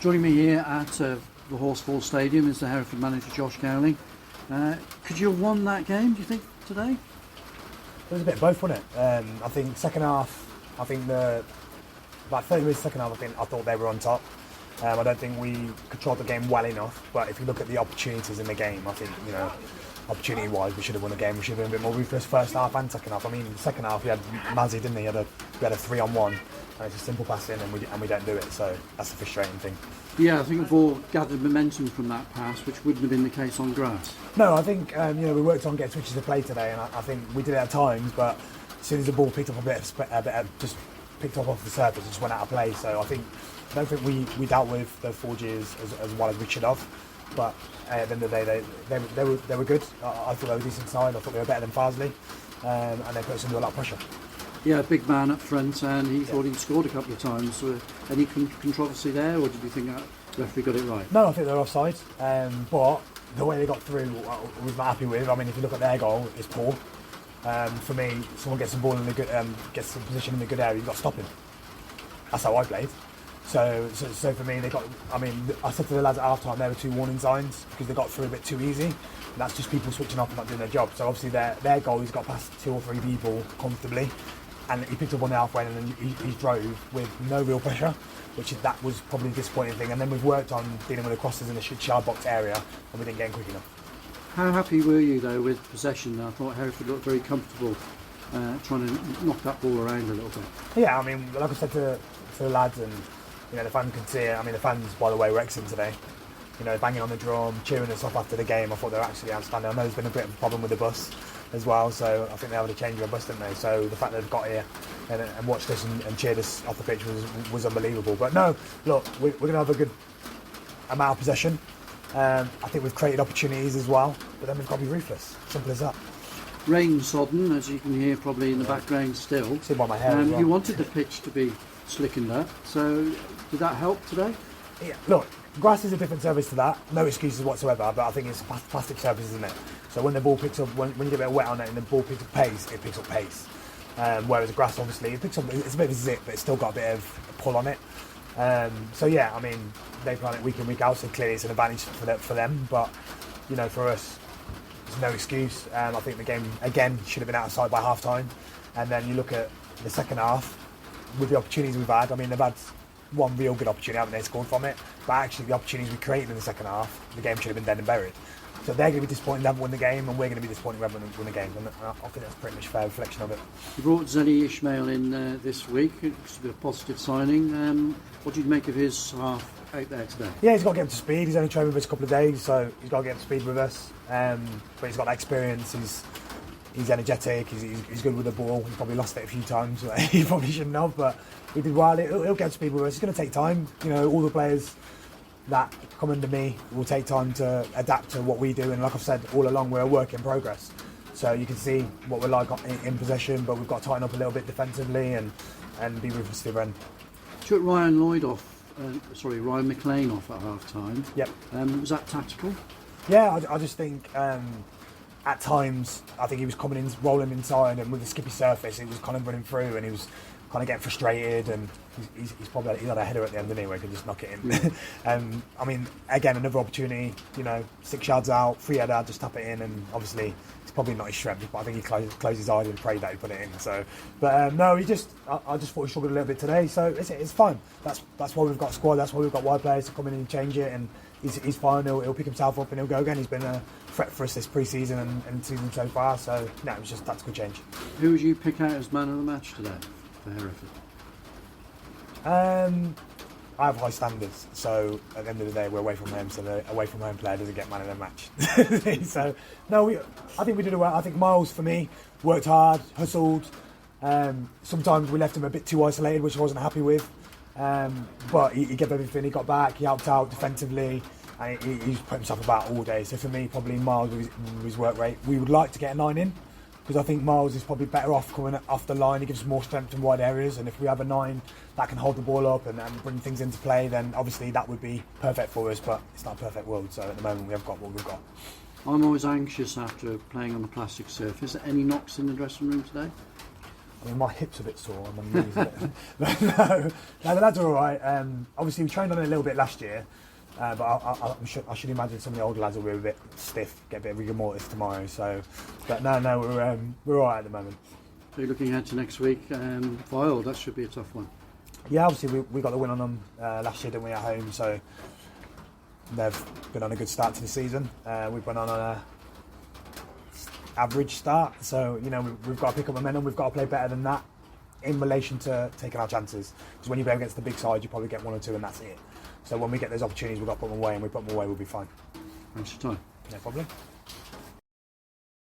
Joining me here at the Horsefall Stadium is the Hereford manager Josh Gowling. Could you have won that game, do you think, today? It was a bit of both, wasn't it? I think second half, about 30 minutes second half, I thought they were on top. I don't think we controlled the game well enough, but if you look at the opportunities in the game, I think, opportunity-wise, we should have won the game. We should have been a bit more ruthless first half and second half. I mean, second half, we had Mazzy, didn't he? We had a 3-on-1, and it's a simple pass in, and we don't do it, so that's the frustrating thing. Yeah, I think we've all gathered momentum from that pass, which wouldn't have been the case on grass. No, I think we worked on getting switches of play today, and I think we did it at times, but as soon as the ball picked up just picked up off the surface, it just went out of play. So I don't think we dealt with the forges as well as we should have. But at the end of the day, they were good. I thought they were a decent side. I thought they were better than Farsley, and they put us under a lot of pressure. Yeah, big man up front, and he thought he'd scored a couple of times. Any controversy there, or did you think that referee got it right? No, I think they're offside. But the way they got through, I was not happy with. I mean, if you look at their goal, it's poor. For me, someone gets the ball in gets the position in the good area, you've got to stop him. That's how I played. So for me, I said to the lads at half time, there were 2 warning signs because they got through a bit too easy. And that's just people switching off and not doing their job. So obviously their goal, he's got past 2 or 3 people comfortably, and he picked up on the halfway, and then he drove with no real pressure, that was probably a disappointing thing. And then we've worked on dealing with the crosses in the shard box area, and we didn't get in quick enough. How happy were you though with possession? I thought Hereford looked very comfortable trying to knock that ball around a little bit. Yeah, I mean, like I said to the lads, and the fans can see it. I mean, the fans, by the way, were excellent today. Banging on the drum, cheering us up after the game. I thought they were actually outstanding. I know there's been a bit of a problem with the bus as well, so I think they had to change their bus, didn't they? So the fact that they've got here and watched us and cheered us off the pitch was unbelievable. But no, look, we're going to have a good amount of possession. I think we've created opportunities as well, but then we've got to be ruthless. Simple as that. Rain sodden, as you can hear probably in the background still. See by my hair as well. You wanted the pitch to be slickened up, so did that help today? Yeah, look, grass is a different surface to that. No excuses whatsoever, but I think it's a plastic surface, isn't it? So when the ball picks up, when you get a bit wet on it and the ball picks up pace, it picks up pace. Whereas the grass, obviously, it's a bit of a zip, but it's still got a bit of pull on it. So yeah, I mean, they plan it week in, week out, so clearly it's an advantage for them. But for us, there's no excuse. I think the game again should have been outside by half time. And then you look at the second half with the opportunities we've had. I mean, they've had one real good opportunity, haven't they, scored from it? But actually, the opportunities we created in the second half, the game should have been dead and buried. So they're going to be disappointed they haven't won the game, and we're going to be disappointed we haven't won the game. And I think that's pretty much a fair reflection of it. You brought Zeni Ismail in this week. It's a positive signing. What did you make of his half out there today? Yeah, he's got to get up to speed. He's only trained with us a couple of days, so he's got to get up to speed with us. But he's got that experience. He's energetic. He's good with the ball. He's probably lost it a few times. He probably shouldn't have, but he did well. He'll get up to speed with us. It's going to take time. All the players that come under me will take time to adapt to what we do, and like I've said all along, we're a work in progress. So you can see what we're like in possession, but we've got to tighten up a little bit defensively and be ruthless to the end. Took Ryan McLean off at half time. Yep. Was that tactical? Yeah, I just think at times I think he was coming in, rolling inside, and with the skippy surface, he was kind of running through, and he was kind of getting frustrated, and he's had a header at the end anyway, he can just knock it in. I mean, again, another opportunity, 6 yards out, 3 header, just tap it in, and obviously it's probably not his strength, but I think he closed his eyes and prayed that he put it in. So, but no, I just thought he struggled a little bit today, so it's fine. That's why we've got a squad, that's why we've got wide players to come in and change it, and he's fine. He'll pick himself up and he'll go again. He's been a threat for us this pre-season and season so far, so no, it was just tactical change. Who would you pick out as man of the match today for Hereford? I have high standards, so at the end of the day we're away from home, so the away from home player doesn't get man of the match. So no, I think we did well. I think Miles, for me, worked hard, hustled. Sometimes we left him a bit too isolated, which I wasn't happy with, but he gave everything. He got back, he helped out defensively, and he's put himself about all day. So for me, probably Miles with his work rate. We would like to get a 9 in, because I think Miles is probably better off coming off the line. He gives us more strength in wide areas, and if we have a 9 that can hold the ball up and bring things into play, then obviously that would be perfect for us, but it's not a perfect world, so at the moment we have got what we've got. I'm always anxious after playing on a plastic surface. Any knocks in the dressing room today? I mean, my hip's a bit sore and my knees a bit. No, the lads are all right. Obviously, we trained on it a little bit last year, but I should imagine some of the older lads will be a bit stiff, get a bit of rigor mortis tomorrow. So, but no, we're all right at the moment. So you're looking ahead to next week. Vile, that should be a tough one. Yeah, obviously we got the win on them last year, didn't we, at home? So they've been on a good start to the season. We've been on a average start, so we've got to pick up momentum. We've got to play better than that in relation to taking our chances, because when you play against the big side you probably get 1 or 2 and that's it. So when we get those opportunities we've got to put them away, and we put them away, we'll be fine. Thanks for your time. No problem.